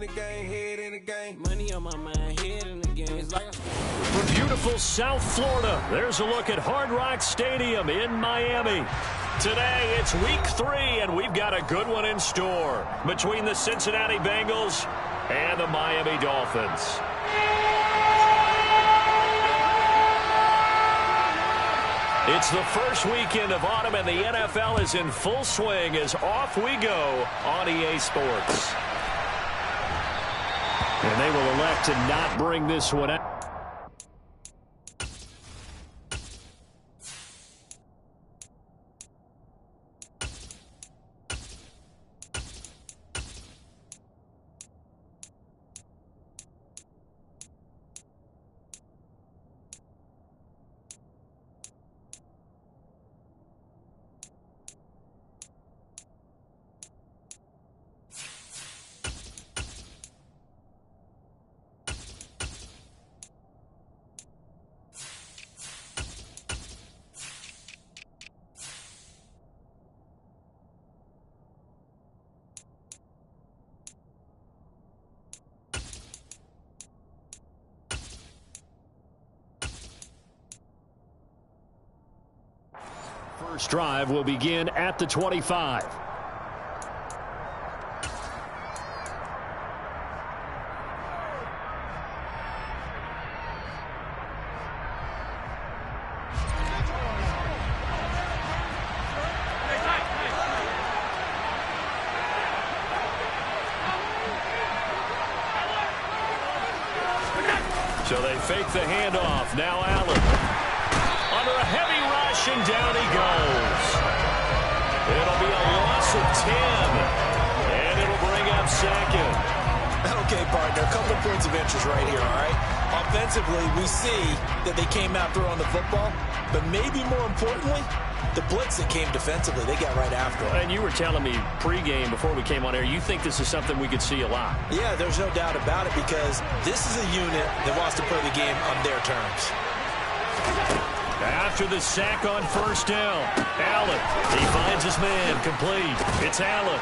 in the game, head in the game. Money on my mind, head in the game. It's like From beautiful South Florida, there's a look at Hard Rock Stadium in Miami. Today, it's week 3, and we've got a good one in store between the Cincinnati Bengals and the Miami Dolphins. It's the first weekend of autumn, and the NFL is in full swing as off we go on EA Sports. And they will elect to not bring this one out. First drive will begin at the 25. So they fake the handoff. Now Allen. Under a heavy rush, and down he goes. It'll be a loss of 10, and it'll bring up second. Okay, partner, a couple of points of interest right here, all right? Offensively, we see that they came out throwing the football, but maybe more importantly, the blitz that came defensively, they got right after it. And you were telling me pregame before we came on air, you think this is something we could see a lot. Yeah, there's no doubt about it, because this is a unit that wants to play the game on their terms. After the sack on first down, Allen, he finds his man, complete. It's Allen.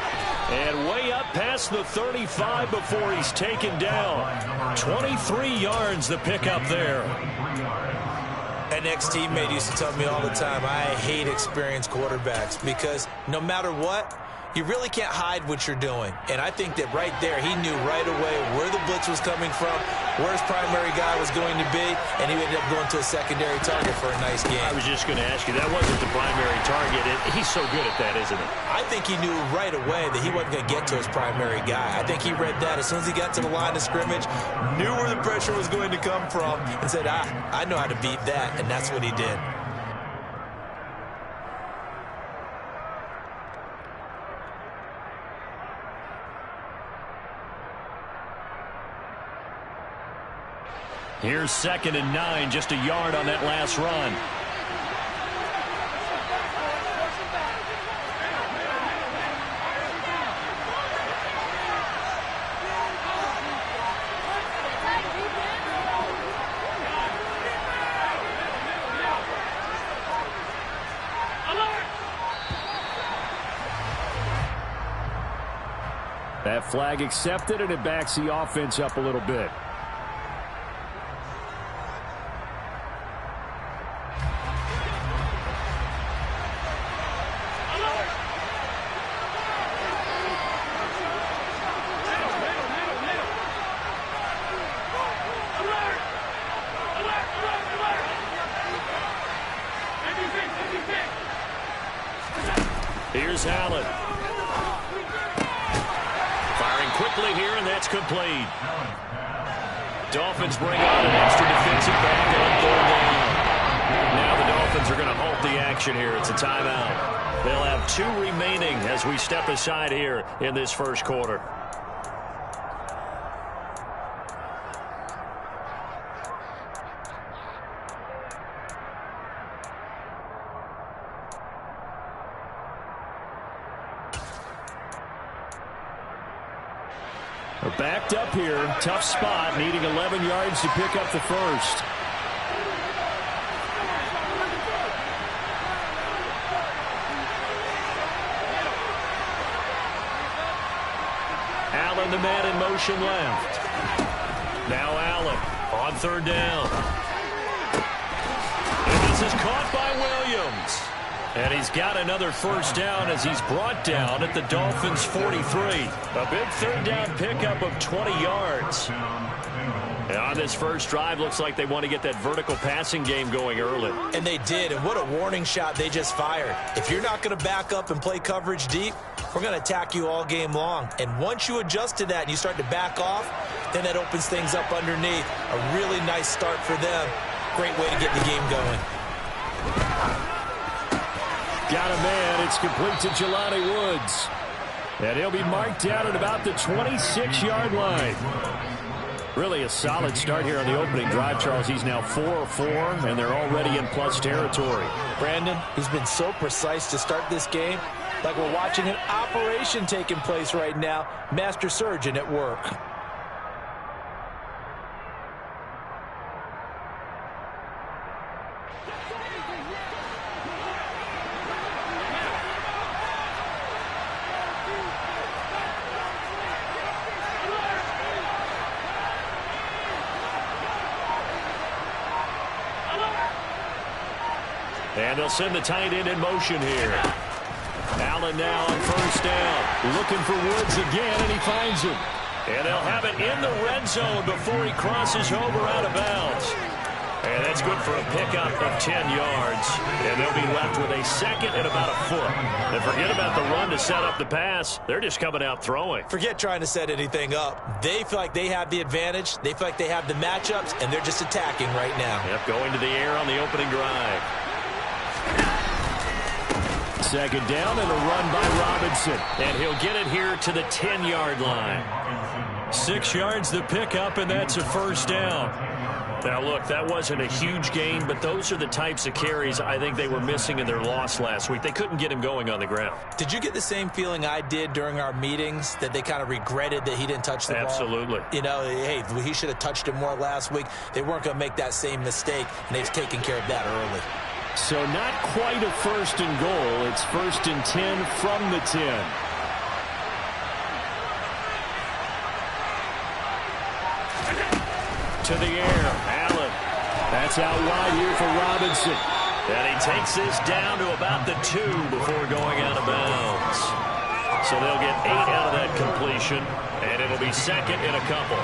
And way up past the 35 before he's taken down. 23 yards the pickup there. An ex-teammate used to tell me all the time, I hate experienced quarterbacks because no matter what, you really can't hide what you're doing. And I think that right there, he knew right away where the blitz was coming from, where his primary guy was going to be, and he ended up going to a secondary target for a nice game. I was just going to ask you, that wasn't the primary target. He's so good at that, isn't he? I think he knew right away that he wasn't going to get to his primary guy. I think he read that as soon as he got to the line of scrimmage, knew where the pressure was going to come from, and said, I know how to beat that, and that's what he did. Here's 2nd and 9, just a yard on that last run. That flag accepted, and it backs the offense up a little bit. Here's Allen. Firing quickly here, and that's complete. Dolphins bring on an extra defensive back on 3rd down. Now the Dolphins are going to halt the action here. It's a timeout. They'll have 2 remaining as we step aside here in this first quarter. They're backed up here. Tough spot, needing 11 yards to pick up the first. Allen run the man in motion left. Now Allen on third down. And this is caught by Williams. And he's got another first down as he's brought down at the Dolphins' 43. A big third down pickup of 20 yards. And on this first drive, looks like they want to get that vertical passing game going early. And they did, and what a warning shot they just fired. If you're not going to back up and play coverage deep, we're going to attack you all game long. And once you adjust to that and you start to back off, then that opens things up underneath. A really nice start for them. Great way to get the game going. Got a man. It's complete to Jelani Woods. And he'll be marked down at about the 26-yard line. Really a solid start here on the opening drive, Charles. He's now 4-4, and they're already in plus territory. Brandon, he's been so precise to start this game, like we're watching an operation taking place right now. Master surgeon at work. And they'll send the tight end in motion here. Allen now on first down. Looking for Woods again, and he finds him. And they'll have it in the red zone before he crosses over out of bounds. And that's good for a pickup of 10 yards. And they'll be left with a second and about a foot. And forget about the run to set up the pass. They're just coming out throwing. Forget trying to set anything up. They feel like they have the advantage. They feel like they have the matchups, and they're just attacking right now. Yep, going to the air on the opening drive. Second down and a run by Robinson. And he'll get it here to the 10-yard line. 6 yards the pickup, and that's a first down. Now, look, that wasn't a huge gain, but those are the types of carries I think they were missing in their loss last week. They couldn't get him going on the ground. Did you get the same feeling I did during our meetings, that they kind of regretted that he didn't touch the ball? Absolutely. You know, hey, he should have touched it more last week. They weren't going to make that same mistake, and they've taken care of that early. So not quite a first and goal. It's first and 10 from the 10. To the air, Allen. That's out wide here for Robinson. And he takes this down to about the 2 before going out of bounds. So they'll get 8 out of that completion, and it'll be second and a couple.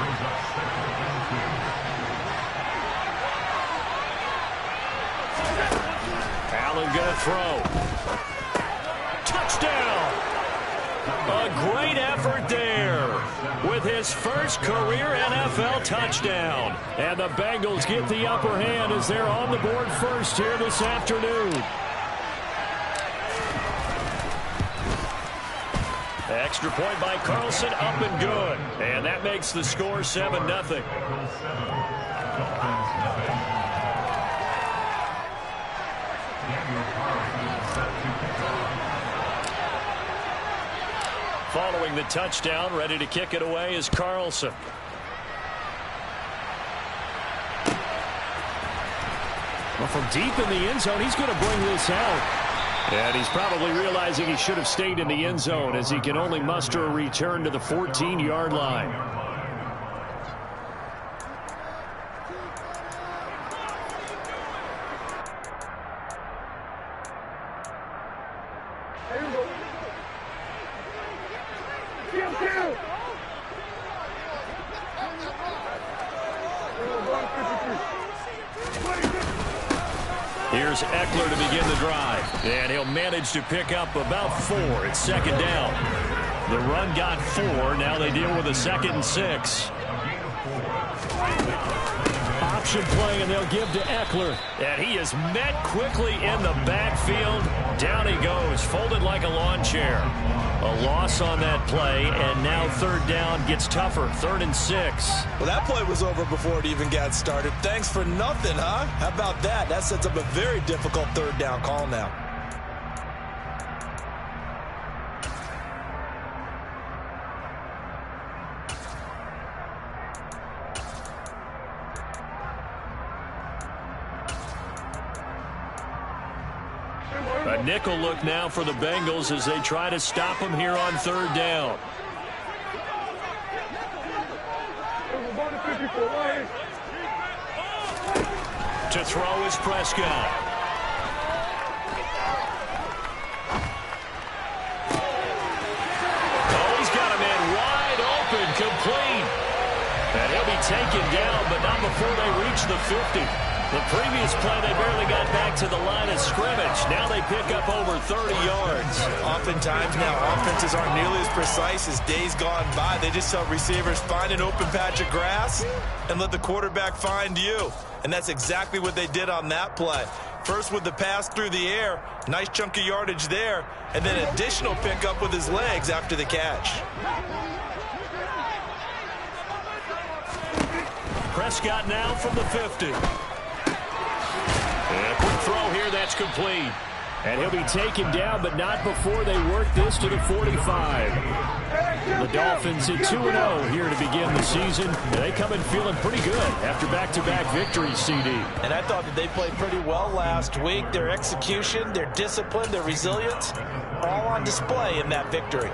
Allen gonna throw. Touchdown! A great effort there with his first career NFL touchdown. And the Bengals get the upper hand as they're on the board first here this afternoon. Extra point by Carlson, up and good. And that makes the score 7-0. Following the touchdown, ready to kick it away is Carlson. Well, from deep in the end zone, he's going to bring this out. And he's probably realizing he should have stayed in the end zone as he can only muster a return to the 14-yard line. Here's Eckler to begin the drive. And he'll manage to pick up about 4. It's second down. The run got 4. Now they deal with a 2nd and 6. Option play, and they'll give to Eckler. And he is met quickly in the backfield. Down he goes, folded like a lawn chair. A loss on that play, and now third down gets tougher. 3rd and 6. Well, that play was over before it even got started. Thanks for nothing, huh? How about that? That sets up a very difficult third down call now. A nickel look now for the Bengals as they try to stop him here on third down. To throw is Prescott. Oh, he's got a man wide open, complete. And he'll be taken down, but not before they reach the 50. The previous play, they barely got back to the line of scrimmage. Now they pick up over 30 yards. Oftentimes now, offenses aren't nearly as precise as days gone by. They just tell receivers, find an open patch of grass and let the quarterback find you. And that's exactly what they did on that play. First with the pass through the air, nice chunk of yardage there, and then additional pickup with his legs after the catch. Prescott now from the 50. And a quick throw here, that's complete. And he'll be taken down, but not before they work this to the 45. The Dolphins at 2-0 here to begin the season. And they come in feeling pretty good after back-to-back victories, CD. And I thought that they played pretty well last week. Their execution, their discipline, their resilience, all on display in that victory.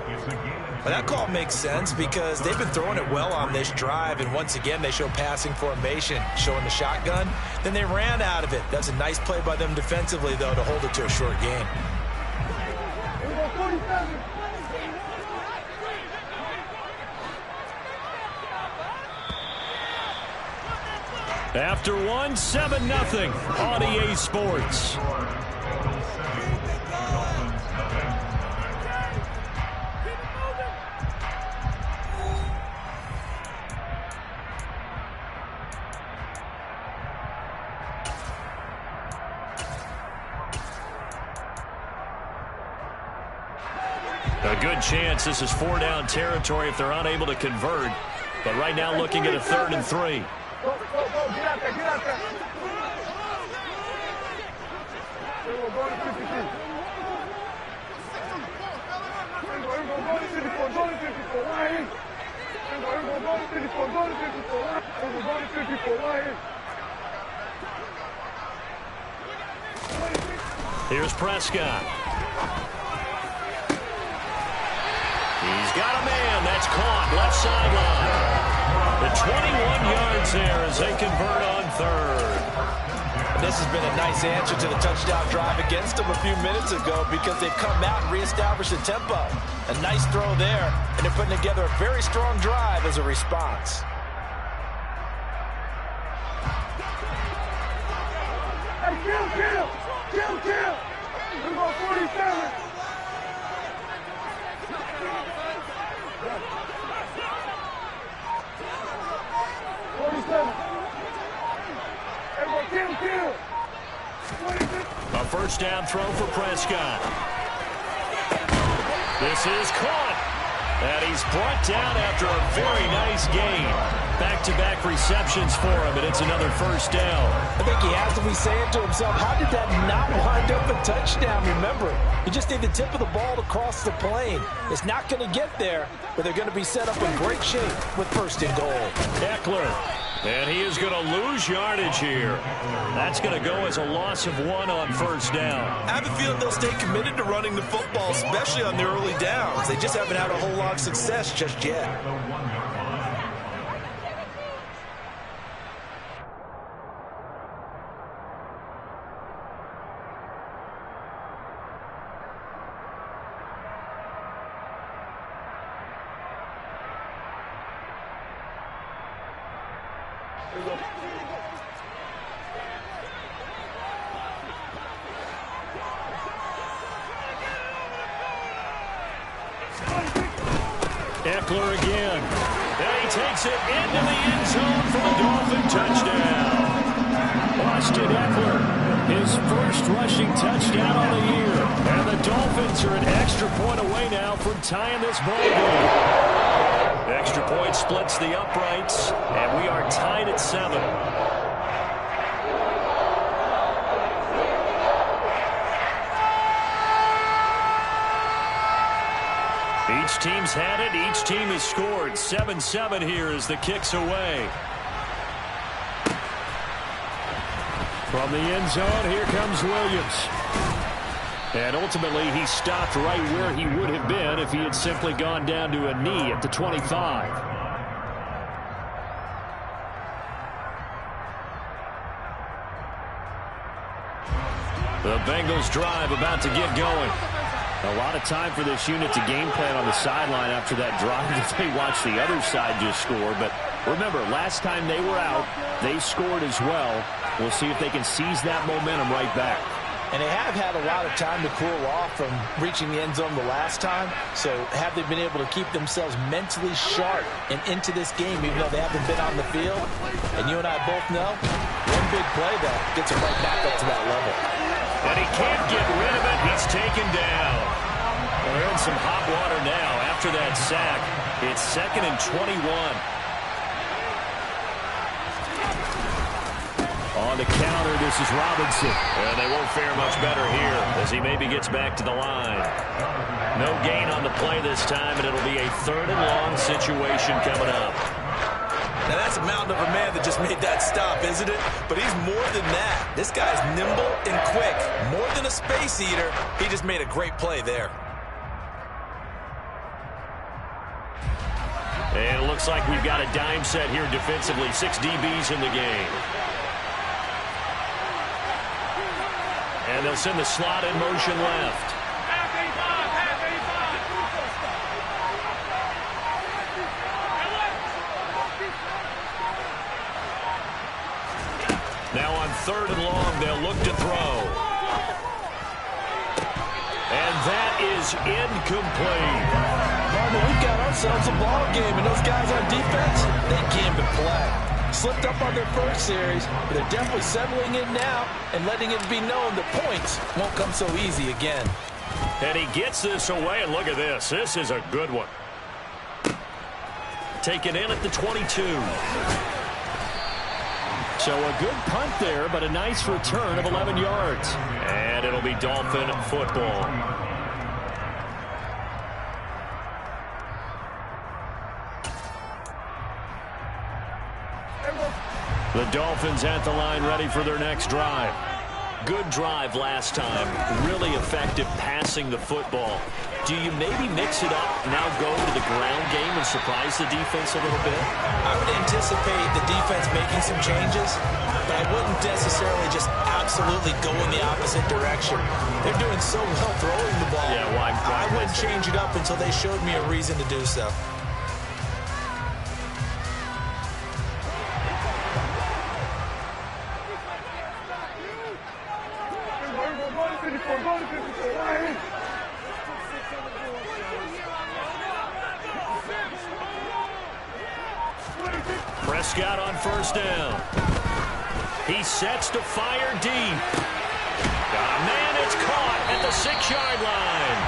But that call makes sense because they've been throwing it well on this drive, and once again they show passing formation, showing the shotgun. Then they ran out of it. That's a nice play by them defensively, though, to hold it to a short game. After one, 7-0 on EA Sports. A good chance this is 4-down territory if they're unable to convert. But right now looking at a 3rd and 3. Here's Prescott. He's got a man. That's caught. Left sideline. The 21 yards there as they convert on 3rd. And this has been a nice answer to the touchdown drive against them a few minutes ago because they've come out and reestablished the tempo. A nice throw there, and they're putting together a very strong drive as a response. Hey, kill! We're going 47. A first down throw for Prescott. This is caught. And he's brought down after a very nice gain. Back-to-back receptions for him, and it's another first down. I think he has to be saying to himself, how did that not wind up a touchdown? Remember, you just need the tip of the ball to cross the plane. It's not going to get there, but they're going to be set up in great shape with 1st and goal. Eckler. And he is going to lose yardage here. That's going to go as a loss of 1 on 1st down. I have a feeling they'll stay committed to running the football, especially on the early downs. They just haven't had a whole lot of success just yet. Eckler again. And he takes it into the end zone for the Dolphin touchdown. Austin Eckler, his first rushing touchdown on the year. And the Dolphins are an extra point away now from tying this ball game. Extra point splits the uprights, and we are tied at 7. Each team's had it. Each team has scored. 7-7 here as the kick's away. From the end zone, here comes Williams. And ultimately, he stopped right where he would have been if he had simply gone down to a knee at the 25. The Bengals drive about to get going. A lot of time for this unit to game plan on the sideline after that drive that they watched the other side just score. But remember, last time they were out, they scored as well. We'll see if they can seize that momentum right back. And they have had a lot of time to cool off from reaching the end zone the last time. So have they been able to keep themselves mentally sharp and into this game, even though they haven't been on the field? And you and I both know, one big play, though, gets them right back up to that level. And he can't get rid of it. He's taken down. Well, they're in some hot water now after that sack. It's 2nd and 21. On the counter, this is Robinson. And they won't fare much better here as he maybe gets back to the line. No gain on the play this time, and it'll be a 3rd and long situation coming up. Now, that's a mountain of a man that just made that stop, isn't it? But he's more than that. This guy's nimble and quick. More than a space eater, he just made a great play there. And it looks like we've got a dime set here defensively. 6 DBs in the game. And they'll send the slot in motion left. Now on 3rd and long, they'll look to throw. And that is incomplete. We've got ourselves a ball game, and those guys on defense, they came to play. Slipped up on their first series, but they're definitely settling in now and letting it be known that points won't come so easy again. And he gets this away, and look at this. This is a good one. Taken in at the 22. So a good punt there, but a nice return of 11 yards. And it'll be Dolphin football. The Dolphins at the line ready for their next drive. Good drive last time. Really effective passing the football. Do you maybe mix it up, now go to the ground game and surprise the defense a little bit? I would anticipate the defense making some changes, but I wouldn't necessarily just absolutely go in the opposite direction. They're doing so well throwing the ball. Yeah, why I wouldn't change it up until they showed me a reason to do so. Prescott on 1st down. He sets to fire deep. Man, it's caught at the 6-yard line.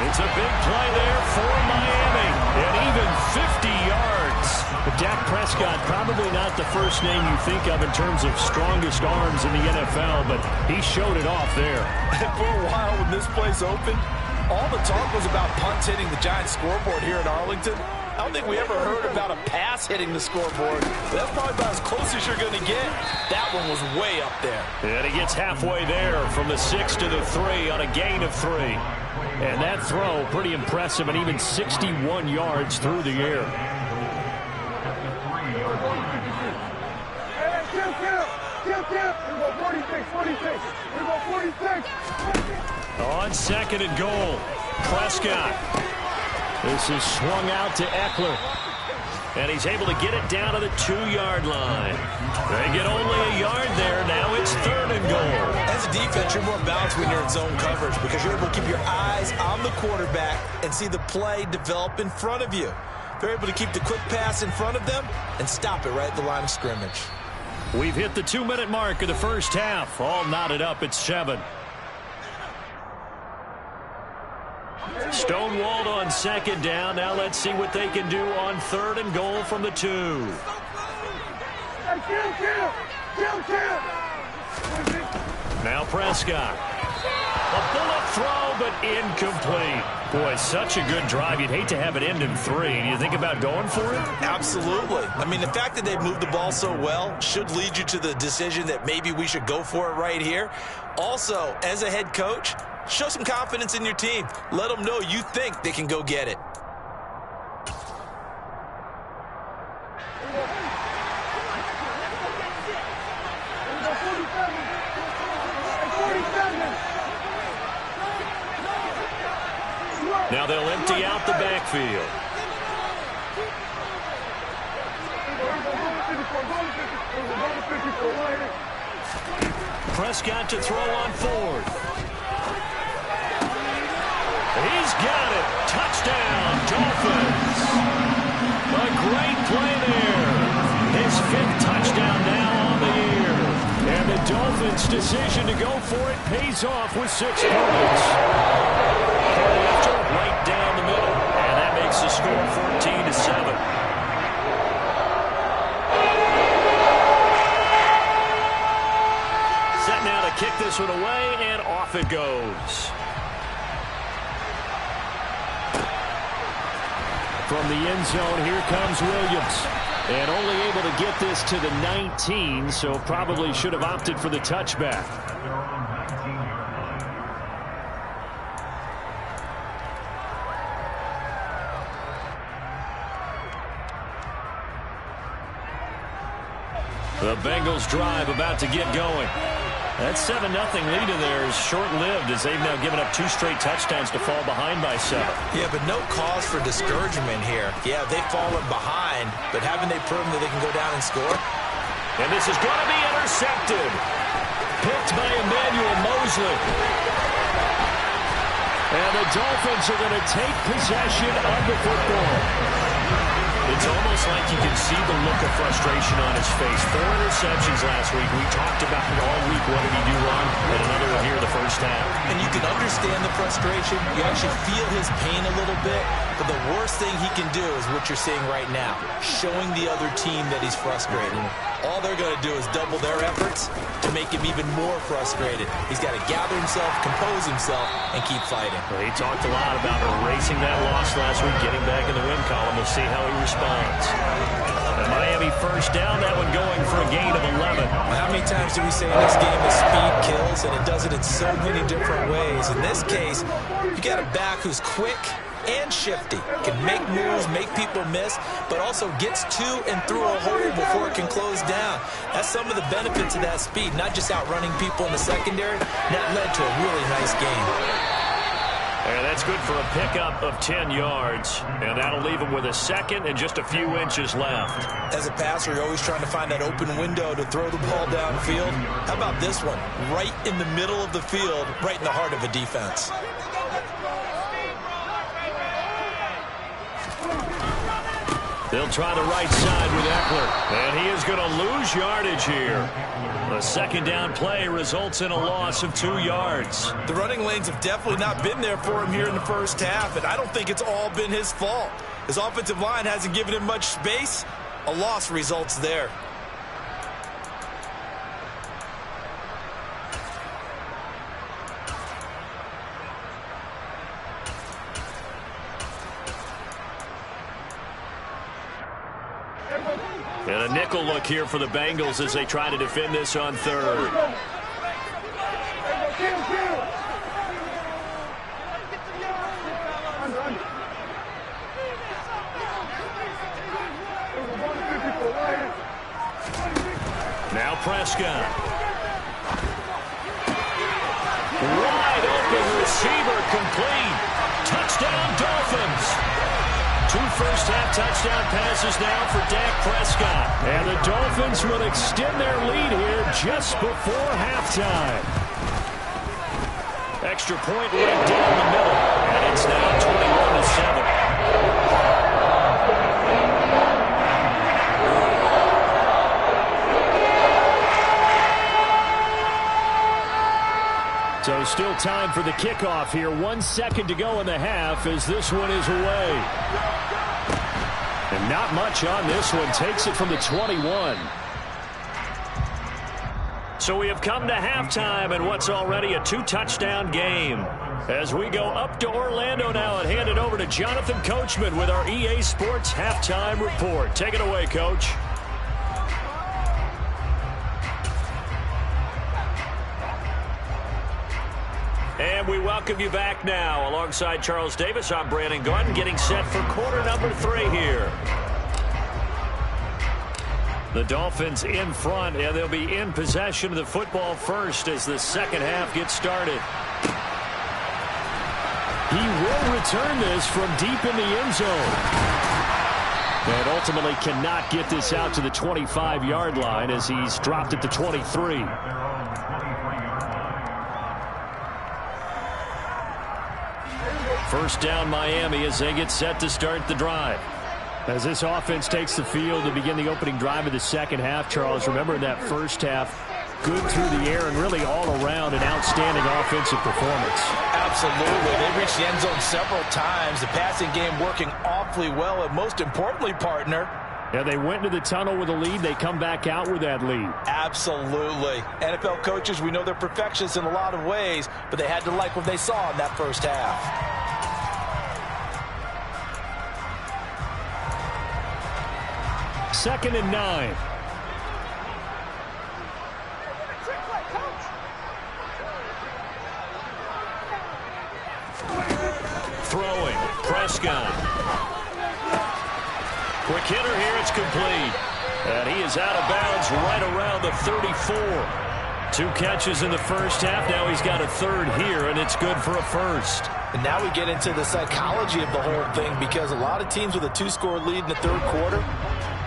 It's a big play there for Miami. And even 50 yards. But Dak Prescott, probably not the first name you think of in terms of strongest arms in the NFL, but he showed it off there. And for a while when this place opened, all the talk was about punts hitting the Giants scoreboard here in Arlington. I don't think we ever heard about a pass hitting the scoreboard. That's probably about as close as you're going to get. That one was way up there. And he gets halfway there from the 6 to the 3 on a gain of 3. And that throw, pretty impressive, and even 61 yards through the air. On 2nd and goal, Prescott. This is swung out to Eckler. And he's able to get it down to the 2-yard line. They get only a yard there. Now it's 3rd and goal. As a defense, you're more balanced when you're in zone coverage because you're able to keep your eyes on the quarterback and see the play develop in front of you. They're able to keep the quick pass in front of them and stop it right at the line of scrimmage. We've hit the 2-minute mark of the first half. All knotted up at 7. Stonewalled on 2nd down. Now let's see what they can do on 3rd and goal from the 2. Now Prescott. A bullet throw, but incomplete. Boy, such a good drive. You'd hate to have it end in 3. Do you think about going for it? Absolutely. I mean, the fact that they've moved the ball so well should lead you to the decision that maybe we should go for it right here. Also, as a head coach, show some confidence in your team. Let them know you think they can go get it. out the backfield. Prescott to throw on fourth. He's got it. Touchdown, Dolphins. A great play there. His 5th touchdown now on the year. And the Dolphins' decision to go for it pays off with 6 points. After right down the middle. And that makes the score 14-7. Set now to kick this one away, and off it goes. From the end zone, here comes Williams. And only able to get this to the 19, so probably should have opted for the touchback. The Bengals drive about to get going. That 7-0 lead in there is short-lived as they've now given up 2 straight touchdowns to fall behind by 7. Yeah, but no cause for discouragement here. Yeah, they've fallen behind, but haven't they proven that they can go down and score? And this is going to be intercepted. Picked by Emmanuel Mosley. And the Dolphins are going to take possession of the football. It's almost like you can see the look of frustration on his face. 4 interceptions last week. We talked about it all week. What did he do wrong? And another one here the first half. And you can understand the frustration. You actually feel his pain a little bit. But the worst thing he can do is what you're seeing right now, showing the other team that he's frustrated. All they're going to do is double their efforts to make him even more frustrated. He's got to gather himself, compose himself, and keep fighting. Well, he talked a lot about erasing that loss last week, getting back in the win column. We'll see how he responds. And Miami first down, that one going for a gain of 11. How many times do we say in this game that speed kills, and it does it in so many different ways? In this case, you got a back who's quick and shifty, can make moves, make people miss, but also gets to and through a hole before it can close down. That's some of the benefits of that speed, not just outrunning people in the secondary. That led to a really nice game. And that's good for a pickup of 10 yards. And that'll leave him with a second and just a few inches left. As a passer, you're always trying to find that open window to throw the ball downfield. How about this one? Right in the middle of the field, right in the heart of a defense. They'll try the right side with Eckler. And he is going to lose yardage here. The second down play results in a loss of 2 yards. The running lanes have definitely not been there for him here in the first half, and I don't think it's all been his fault. His offensive line hasn't given him much space. A loss results there. And a nickel look here for the Bengals as they try to defend this on third. Now Prescott. Wide open receiver complete. Touchdown Dolphins. 2 first-half touchdown passes now for Dak Prescott. And the Dolphins will extend their lead here just before halftime. Extra point right down the middle. And it's now 21-7. So still time for the kickoff here. 1 second to go in the half as this one is away. And not much on this one. Takes it from the 21. So we have come to halftime and what's already a 2-touchdown game. As we go up to Orlando now and hand it over to Jonathan Coachman with our EA Sports Halftime Report. Take it away, Coach. And we welcome you back now. Alongside Charles Davis, I'm Brandon Gordon, getting set for quarter number 3 here. The Dolphins in front, and they'll be in possession of the football first as the second half gets started. He will return this from deep in the end zone. And ultimately cannot get this out to the 25-yard line as he's dropped at the 23. First down Miami as they get set to start the drive. As this offense takes the field to begin the opening drive of the second half, Charles, remember in that first half, good through the air and really all around an outstanding offensive performance. Absolutely. They reached the end zone several times. The passing game working awfully well, and most importantly, partner, yeah, they went into the tunnel with a lead. They come back out with that lead. Absolutely. NFL coaches, we know they're perfectionists in a lot of ways, but they had to like what they saw in that first half. Second and 9. Throwing. Prescott. Quick hitter here. It's complete. And he is out of bounds right around the 34. 2 catches in the first half. Now he's got a third here, and it's good for a first. And now we get into the psychology of the whole thing, because a lot of teams with a 2-score lead in the third quarter,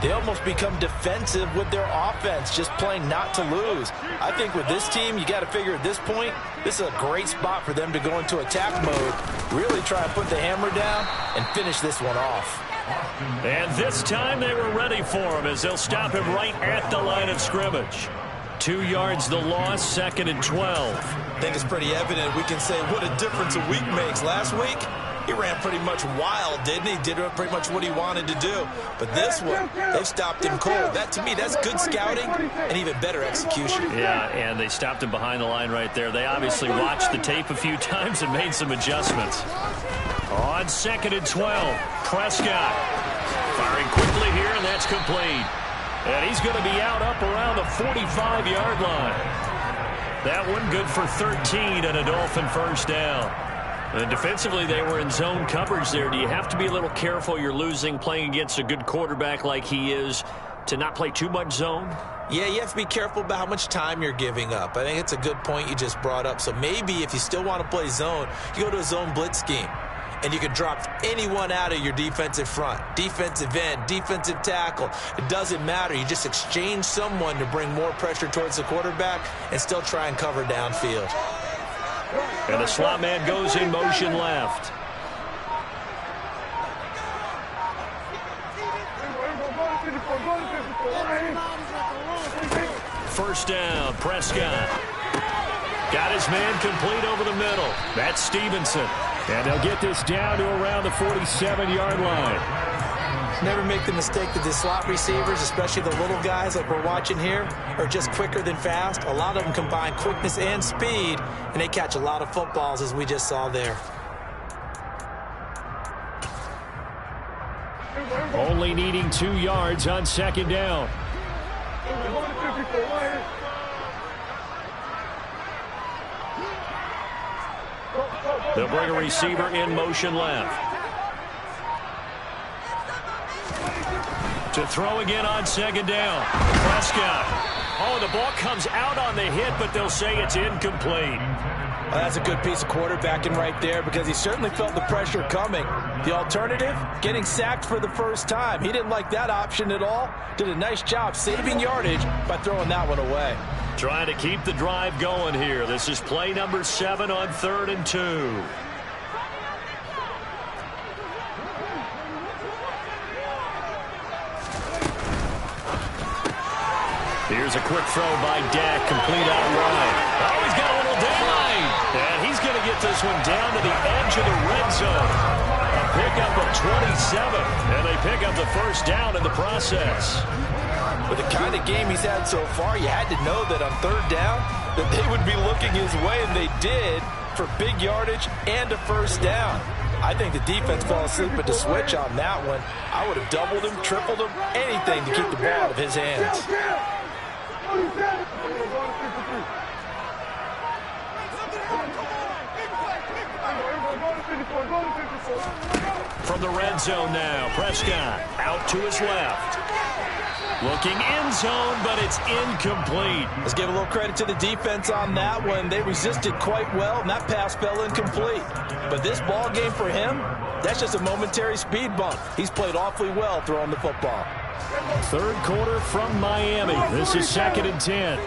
they almost become defensive with their offense, just playing not to lose. I think with this team, you got to figure at this point, this is a great spot for them to go into attack mode, really try and put the hammer down and finish this one off. And this time they were ready for him as they'll stop him right at the line of scrimmage. 2 yards the loss, second and 12. I think it's pretty evident. We can say what a difference a week makes. Last week, he ran pretty much wild, didn't he? Did pretty much what he wanted to do. But this one, they've stopped him cold. That, to me, that's good scouting and even better execution. Yeah, and they stopped him behind the line right there. They obviously watched the tape a few times and made some adjustments. On second and 12, Prescott firing quickly here, and that's complete. And he's going to be out up around the 45-yard line. That one good for 13 and a Dolphin first down. And defensively, they were in zone coverage there. Do you have to be a little careful? You're losing playing against a good quarterback like he is to not play too much zone? Yeah, you have to be careful about how much time you're giving up. I think it's a good point you just brought up. So maybe if you still want to play zone, you go to a zone blitz scheme. And you can drop anyone out of your defensive front, defensive end, defensive tackle. It doesn't matter. You just exchange someone to bring more pressure towards the quarterback and still try and cover downfield. And the slot man goes in motion left. First down, Prescott. Got his man complete over the middle. That's Stevenson. And they'll get this down to around the 47-yard line. Never make the mistake that the slot receivers, especially the little guys like we're watching here, are just quicker than fast. A lot of them combine quickness and speed, and they catch a lot of footballs, as we just saw there. Only needing 2 yards on second down. They'll bring a receiver in motion left. To throw again on second down. Prescott. Oh, the ball comes out on the hit, but they'll say it's incomplete. Well, that's a good piece of quarterbacking right there, because he certainly felt the pressure coming. The alternative, getting sacked for the first time. He didn't like that option at all. Did a nice job saving yardage by throwing that one away. Trying to keep the drive going here. This is play number 7 on 3rd and 2. Here's a quick throw by Dak, complete out wide. Oh, he's got a little deadline. And he's going to get this one down to the edge of the red zone. A pickup of 27. And they pick up the first down in the process. With the kind of game he's had so far, you had to know that on 3rd down that they would be looking his way, and they did, for big yardage and a first down. I think the defense fell asleep at the switch on that one. I would have doubled him, tripled him, anything to keep the ball out of his hands. From the red zone now, Prescott out to his left. Looking end zone, but it's incomplete. Let's give a little credit to the defense on that one. They resisted quite well, and that pass fell incomplete. But this ball game for him, that's just a momentary speed bump. He's played awfully well throwing the football. Third quarter from Miami. This is 2nd and 10.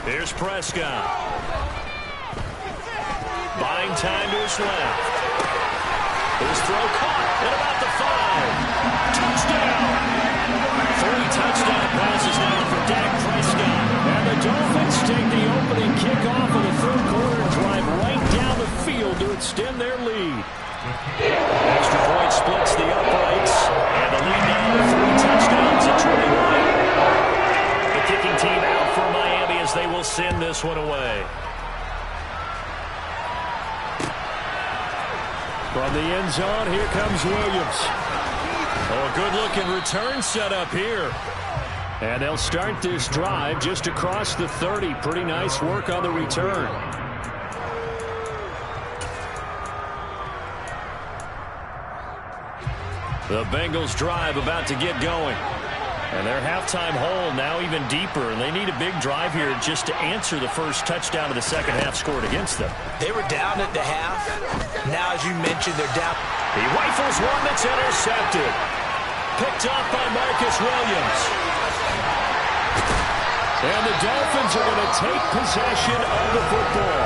Here's Prescott. Buying time to his left. His throw caught at about the 5. Touchdown. 3 touchdown passes now for Dak Prescott. And the Dolphins take the opening kickoff of the third quarter and drive right down the field to extend their lead. Extra point splits the uprights. And the lead now to 3 touchdowns at 21. The kicking team out for Miami as they will send this one away. From the end zone, here comes Williams. Oh, a good-looking return set up here. And they'll start this drive just across the 30. Pretty nice work on the return. The Bengals drive about to get going. And their halftime hole now even deeper, and they need a big drive here just to answer the first touchdown of the second half scored against them. They were down at the half. Now, as you mentioned, they're down. He rifles one that's intercepted. Picked up by Marcus Williams. And the Dolphins are going to take possession of the football.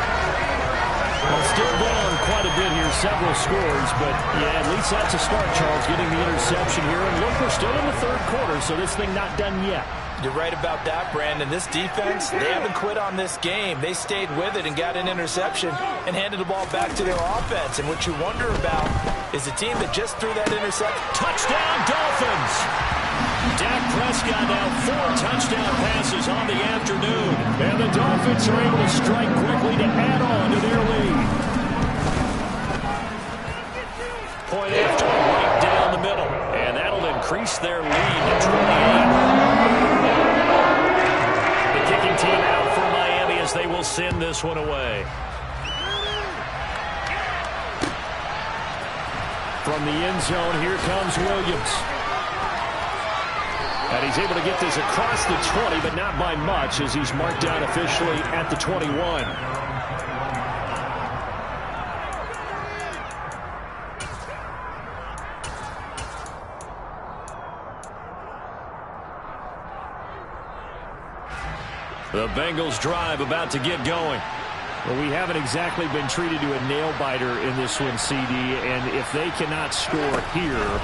Well, still down quite a bit here, several scores, but yeah, at least that's a start, Charles, getting the interception here. And look, we're still in the third quarter, so this thing not done yet. You're right about that, Brandon. This defense, they haven't quit on this game. They stayed with it and got an interception and handed the ball back to their offense. And what you wonder about is the team that just threw that interception. Touchdown, Dolphins! Dak Prescott now 4 touchdown passes on the afternoon. And the Dolphins are able to strike quickly to add on to their lead. Point after right down the middle. And that'll increase their lead to 28. The kicking team out for Miami as they will send this one away. From the end zone, here comes Williams. And he's able to get this across the 20, but not by much as he's marked down officially at the 21. The Bengals drive about to get going. Well, we haven't exactly been treated to a nail-biter in this one, CD, and if they cannot score here,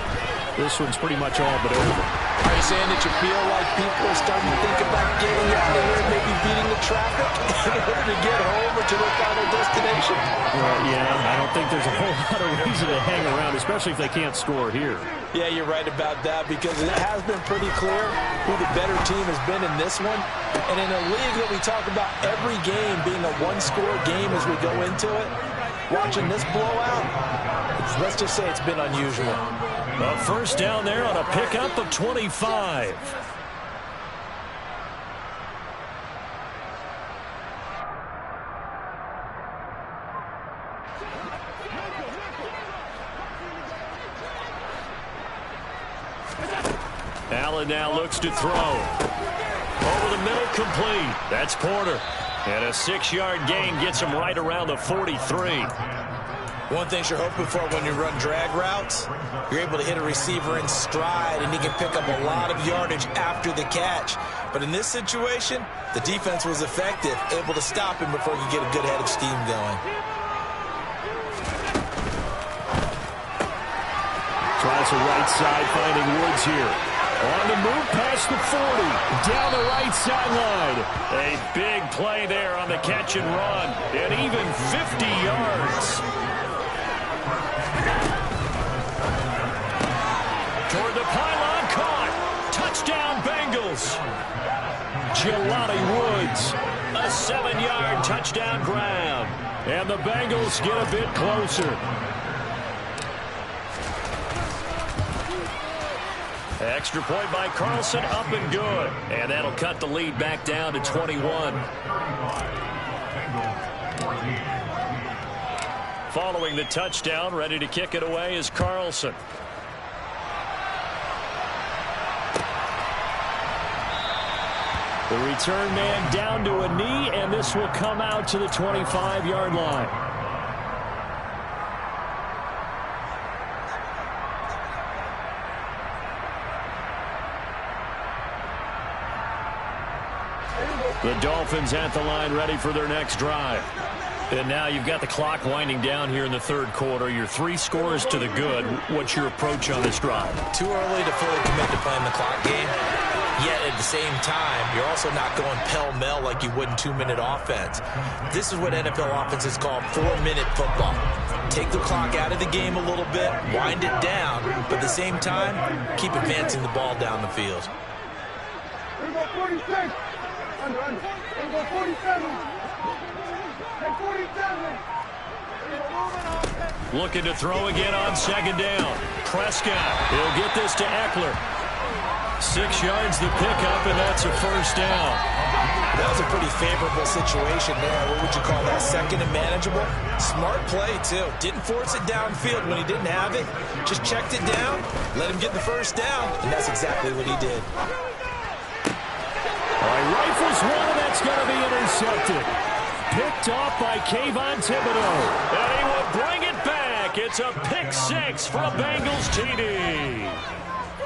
this one's pretty much all but over. Are you saying that you feel like people are starting to think about getting out of here, maybe beating the traffic in order to get home or to their final destination? Well, yeah, I don't think there's a whole lot of reason to hang around, especially if they can't score here. Yeah, you're right about that because it has been pretty clear who the better team has been in this one. And in a league that we talk about every game being a one-score game as we go into it, watching this blowout, let's just say it's been unusual. A first down there on a pickup of 25. Allen now looks to throw. Over the middle, complete. That's Porter. And a 6-yard gain gets him right around the 43. One thing you're hoping for when you run drag routes, you're able to hit a receiver in stride, and he can pick up a lot of yardage after the catch. But in this situation, the defense was effective, able to stop him before he could get a good head of steam going. Tries the right side, finding Woods here. On the move past the 40, down the right sideline. A big play there on the catch and run, and even 50 yards. Toward the pylon, caught. Touchdown, Bengals. Jelani Woods, a 7-yard touchdown grab. And the Bengals get a bit closer. Extra point by Carlson, up and good. And that'll cut the lead back down to 21. Following the touchdown, ready to kick it away is Carlson. The return man down to a knee, and this will come out to the 25-yard line. The Dolphins at the line, ready for their next drive. And now you've got the clock winding down here in the third quarter. Your 3 scores to the good. What's your approach on this drive? Too early to fully commit to playing the clock game. Yet at the same time, you're also not going pell-mell like you would in 2-minute offense. This is what NFL offenses call 4-minute football. Take the clock out of the game a little bit, wind it down, but at the same time, keep advancing the ball down the field. Here we go, 46. Under. Here we go, 47. And 47. Looking to throw again on second down. Prescott, he'll get this to Eckler. 6 yards the pickup, and that's a first down. That was a pretty favorable situation there. What would you call that? Second and manageable? Smart play, too. Didn't force it downfield when he didn't have it. Just checked it down, let him get the first down, and that's exactly what he did. All right, rifles one, and that's going to be intercepted. Picked off by Kayvon Thibodeau. And he will bring it back. It's a pick 6 for a Bengals TD.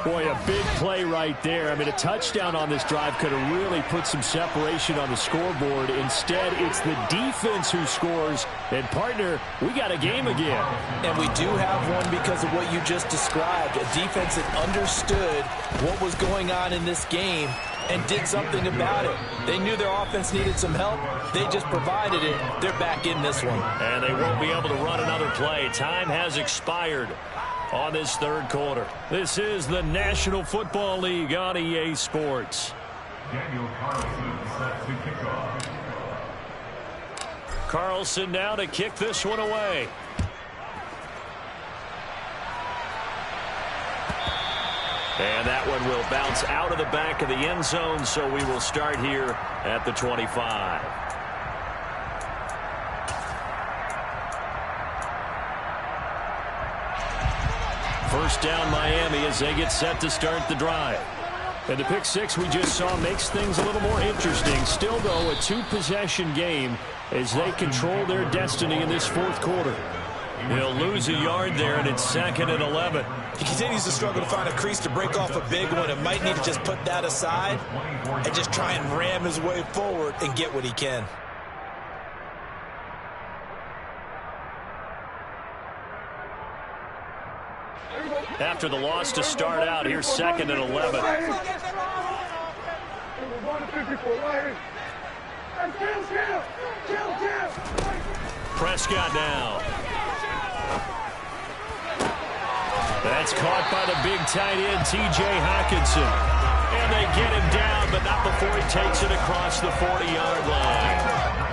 Boy, a big play right there. I mean, a touchdown on this drive could have really put some separation on the scoreboard. Instead, it's the defense who scores. And, partner, we got a game again. And we do have one because of what you just described. A defense that understood what was going on in this game and did something about it. They knew their offense needed some help. They just provided it. They're back in this one. And they won't be able to run another play. Time has expired on this third quarter. This is the National Football League on EA Sports. Daniel Carlson set to kick off. Carlson now to kick this one away. And that one will bounce out of the back of the end zone, so we will start here at the 25. First down Miami as they get set to start the drive. And the pick 6 we just saw makes things a little more interesting. Still, though, a 2-possession game as they control their destiny in this fourth quarter. They'll lose a yard there, and it's 2nd and 11. He continues to struggle to find a crease to break off a big one and might need to just put that aside and just try and ram his way forward and get what he can. After the loss to start out, here's 2nd and 11. Prescott now. That's caught by the big tight end, T.J. Hockenson. And they get him down, but not before he takes it across the 40-yard line.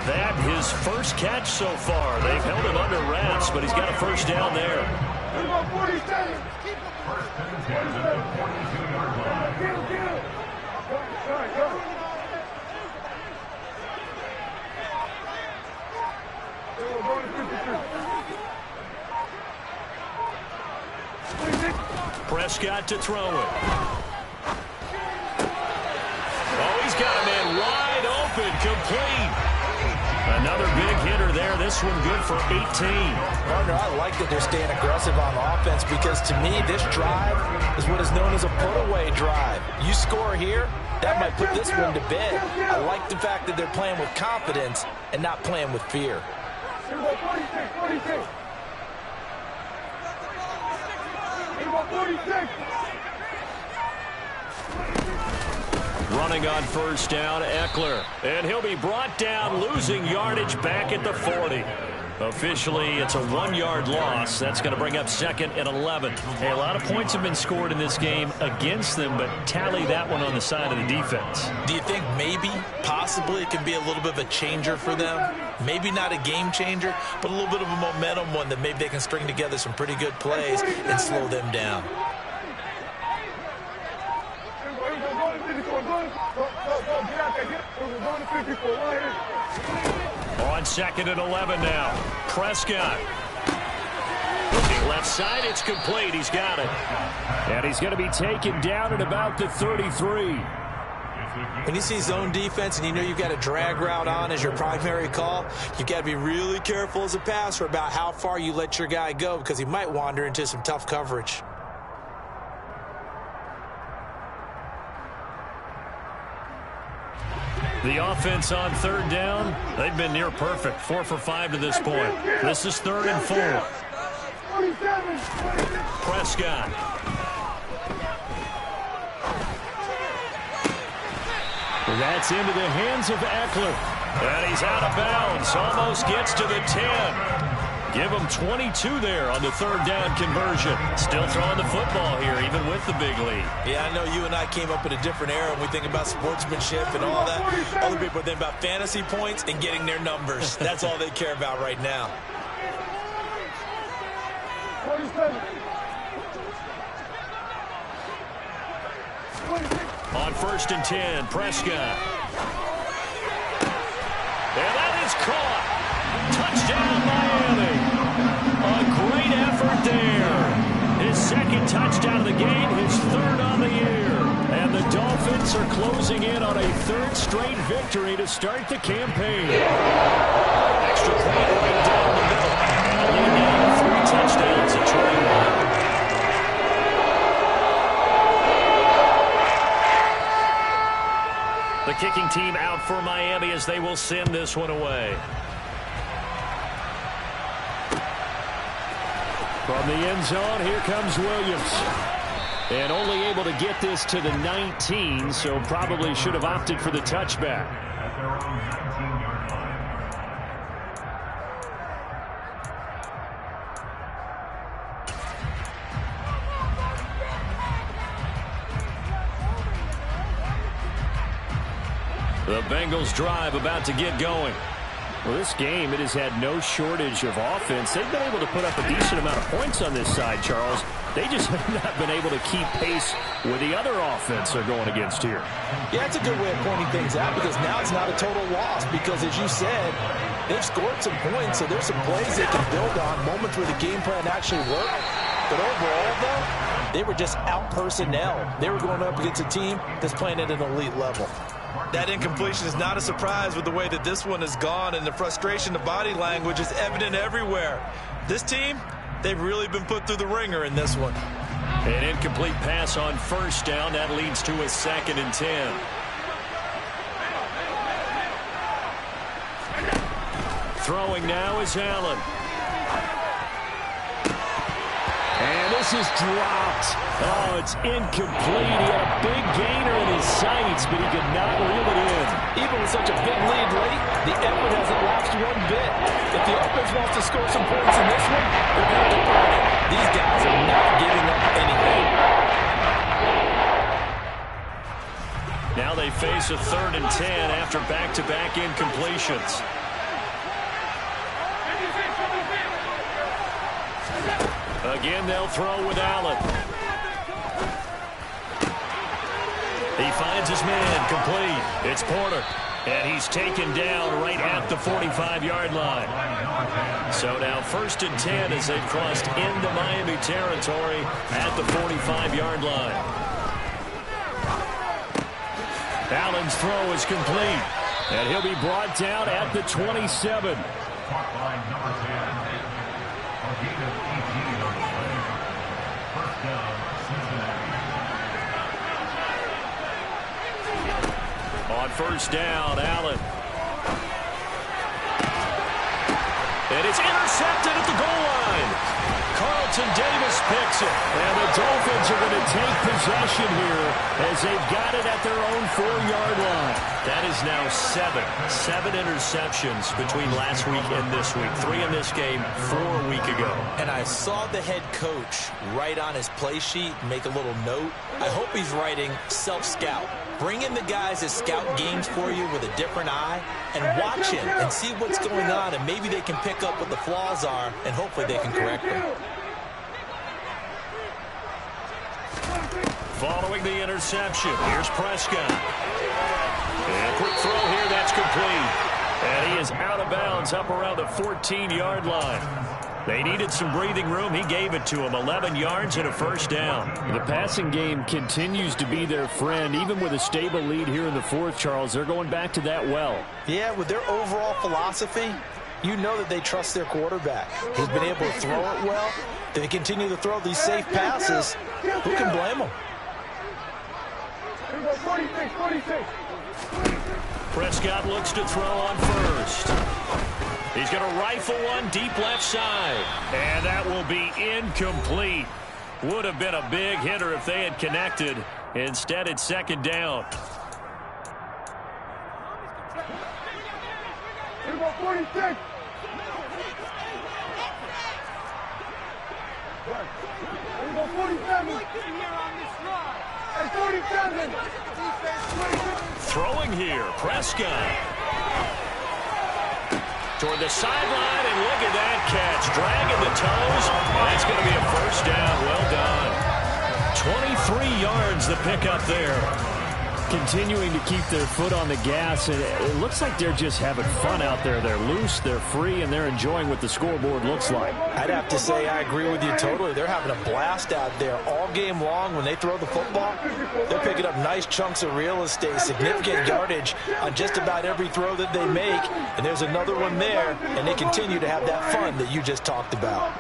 That his first catch so far. They've held him under wraps, but he's got a first down there. Prescott to throw it. Oh, he's got a man wide open, complete. Another big hitter there. This one good for 18. Partner, I like that they're staying aggressive on offense because to me, this drive is what is known as a put-away drive. You score here, that might put this one to bed. I like the fact that they're playing with confidence and not playing with fear. 46. Running on first down, Eckler. And he'll be brought down, losing yardage back at the 40. Officially, it's a 1-yard loss. That's going to bring up 2nd and 11. Hey, a lot of points have been scored in this game against them, but tally that one on the side of the defense. Do you think maybe, possibly, it can be a little bit of a changer for them? Maybe not a game changer, but a little bit of a momentum one that maybe they can string together some pretty good plays and slow them down. On 2nd and 11 now. Prescott. Looking left side, it's complete. He's got it. And he's going to be taken down at about the 33. When you see zone defense and you know you've got a drag route on as your primary call, you've got to be really careful as a passer about how far you let your guy go because he might wander into some tough coverage. The offense on 3rd down, they've been near perfect. 4 for 5 to this point. This is 3rd and 4. Prescott. That's into the hands of Eckler. And he's out of bounds. Almost gets to the 10. Give him 22 there on the 3rd down conversion. Still throwing the football here, even with the big lead. Yeah, I know you and I came up in a different era when we think about sportsmanship and all that. Other people think about fantasy points and getting their numbers. That's all they care about right now. 47. On 1st and 10, Prescott. And that is caught. Touchdown, Miami. A great effort there. His 2nd touchdown of the game, his 3rd on the year. And the Dolphins are closing in on a 3rd straight victory to start the campaign. Extra point right down the middle. And a lead now, 3 touchdowns at 21. The kicking team out for Miami as they will send this one away. From the end zone, here comes Williams. And only able to get this to the 19, so probably should have opted for the touchback. At their own 19-yard line. The Bengals drive about to get going. Well, this game, it has had no shortage of offense. They've been able to put up a decent amount of points on this side, Charles. They just have not been able to keep pace with the other offense they're going against here. Yeah, it's a good way of pointing things out because now it's not a total loss because, as you said, they've scored some points, so there's some plays they can build on, moments where the game plan actually worked. But overall, though, they were just out-personnel. They were going up against a team that's playing at an elite level. That incompletion is not a surprise with the way that this one has gone, and the frustration, the body language is evident everywhere. This team, they've really been put through the ringer in this one. An incomplete pass on 1st down. That leads to a 2nd and 10. Throwing now is Allen. And this is dropped. Oh, it's incomplete. He had a big gainer in his sights, but he could not reel it in. Even with such a big lead late, the effort hasn't lapsed one bit. If the offense wants to score some points in this one, they're going to earn it. These guys are not giving up anything. Now they face a 3rd and 10 after back-to-back incompletions. Again, they'll throw with Allen. He finds his man, complete. It's Porter. And he's taken down right at the 45-yard line. So now 1st and 10 as they've crossed into Miami territory at the 45-yard line. Allen's throw is complete. And he'll be brought down at the 27. Caught by number 10. A gain of 18 on the play. 1st down, Cincinnati. On 1st down, Allen. And it's intercepted at the goal line. Carlton Davis picks it. And the Dolphins are going to take possession here as they've got it at their own 4-yard line. That is now 7 interceptions between last week and this week. 3 in this game, 4 a week ago. And I saw the head coach write on his play sheet, make a little note. I hope he's writing self-scout. Bring in the guys that scout games for you with a different eye and watch it and see what's going on, and maybe they can pick up what the flaws are, and hopefully they can correct them. Following the interception, here's Prescott. And a quick throw here, that's complete. And he is out of bounds up around the 14-yard line. They needed some breathing room. He gave it to them. 11 yards and a first down. The passing game continues to be their friend. Even with a stable lead here in the fourth, Charles, they're going back to that well. Yeah, with their overall philosophy, you know that they trust their quarterback. He's been able to throw it well. They continue to throw these safe passes. Who can blame them? 46, 46. Prescott looks to throw on first. He's going to rifle one deep left side. And that will be incomplete. Would have been a big hitter if they had connected. Instead, it's second down. Here we go, 46. Here we go, 47. Hey, 47. Throwing here, Prescott. Toward the sideline, and look at that catch. Dragging the toes. That's going to be a first down. Well done. 23 yards the pickup there. Continuing to keep their foot on the gas, and it looks like they're just having fun out there. They're loose, they're free, and they're enjoying what the scoreboard looks like. I'd have to say I agree with you totally. They're having a blast out there all game long. When they throw the football, they're picking up nice chunks of real estate, significant yardage on just about every throw that they make. And there's another one there, and they continue to have that fun that you just talked about.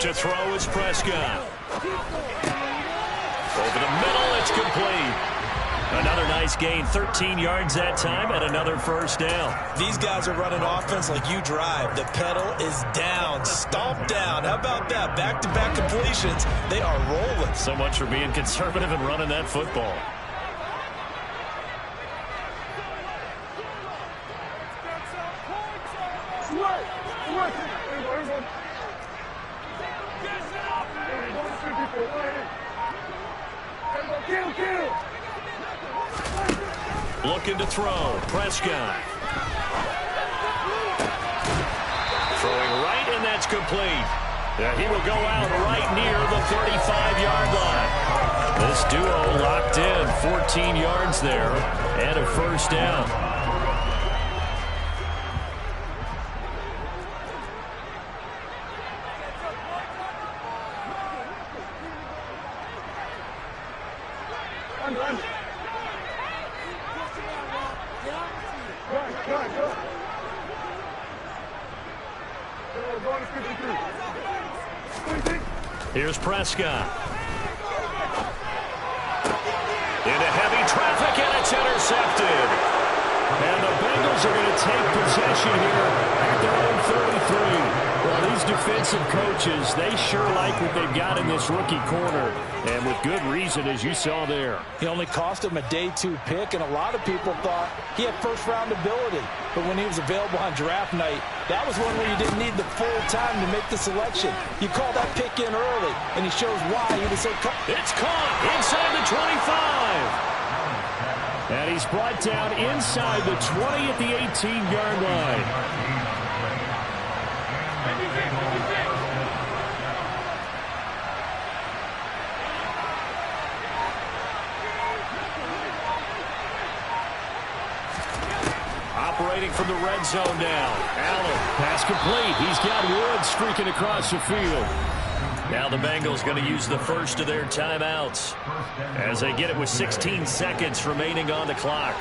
To throw is Prescott. Over the middle, it's complete. Another nice gain, 13 yards that time, and another first down. These guys are running offense like you drive. The pedal is down, stomp down. How about that? Back-to-back completions. They are rolling. So much for being conservative and running that football. Looking to throw, Prescott. Throwing right, and that's complete. He will go out right near the 35-yard line. This duo locked in, 14 yards there, and a first down. Here's Prescott. Into heavy traffic, and it's intercepted. And the Bengals are going to take possession here at their own 33. Well, these defensive coaches, they sure like what they've got in this rookie corner. And with good reason, as you saw there. He only cost him a day 2 pick, and a lot of people thought he had first-round ability. But when he was available on draft night, that was one where you didn't need the full time to make the selection. You call that pick in early, and he shows why he was so... It's caught inside the 25. And he's brought down inside the 20 at the 18-yard line. Operating from the red zone now. Allen. Pass complete. He's got Woods streaking across the field. Now the Bengals going to use the first of their timeouts as they get it with 16 seconds remaining on the clock.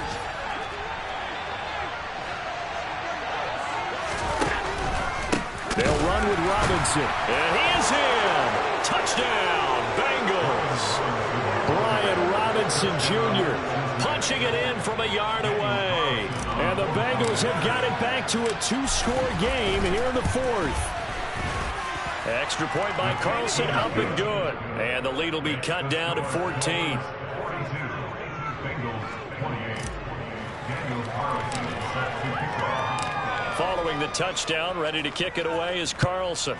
They'll run with Robinson. And he is in. Touchdown, Bengals. Brian Robinson Jr. punching it in from a yard away. And the Bengals have got it back to a 2-score game here in the fourth. Extra point by Carlson, up and good. And the lead will be cut down to 14. 42, Bengals 28. Daniel Carlson set to kick off. Following the touchdown, ready to kick it away is Carlson.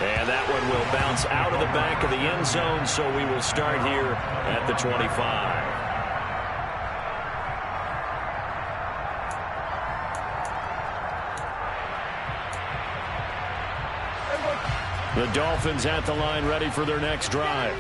And that one will bounce out of the back of the end zone, so we will start here at the 25. The Dolphins at the line ready for their next drive.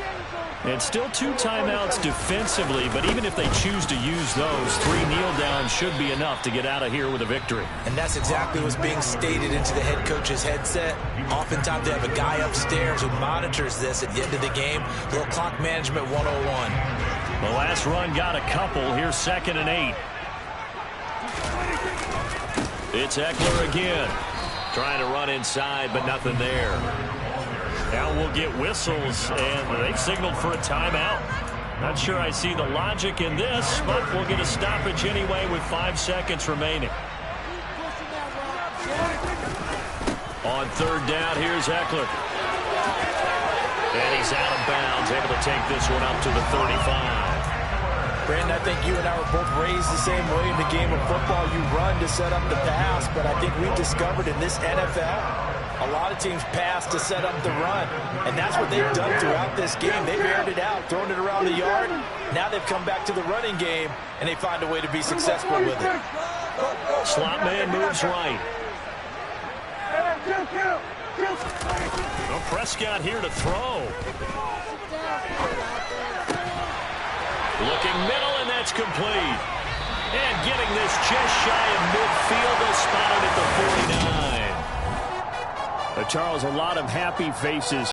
And still 2 timeouts defensively, but even if they choose to use those, 3 kneel downs should be enough to get out of here with a victory. And that's exactly what's being stated into the head coach's headset. Oftentimes they have a guy upstairs who monitors this at the end of the game. Little clock management 101. The last run got a couple. Here's 2nd and 8. It's Eckler again. Trying to run inside, but nothing there. Now we'll get whistles, and they've signaled for a timeout. Not sure I see the logic in this, but we'll get a stoppage anyway with 5 seconds remaining. On 3rd down, here's Eckler. And he's out of bounds, able to take this one up to the 35. Brandon, I think you and I were both raised the same way in the game of football. You run to set up the pass, but I think we discovered in this NFL, a lot of teams pass to set up the run, and that's what they've done throughout this game. They've aired it out, thrown it around the yard. Now they've come back to the running game, and they find a way to be successful with it. Slot man moves right. Well, Prescott here to throw. Looking middle, and that's complete. And getting this just shy of midfield, they'll spot it at the 49. Charles, a lot of happy faces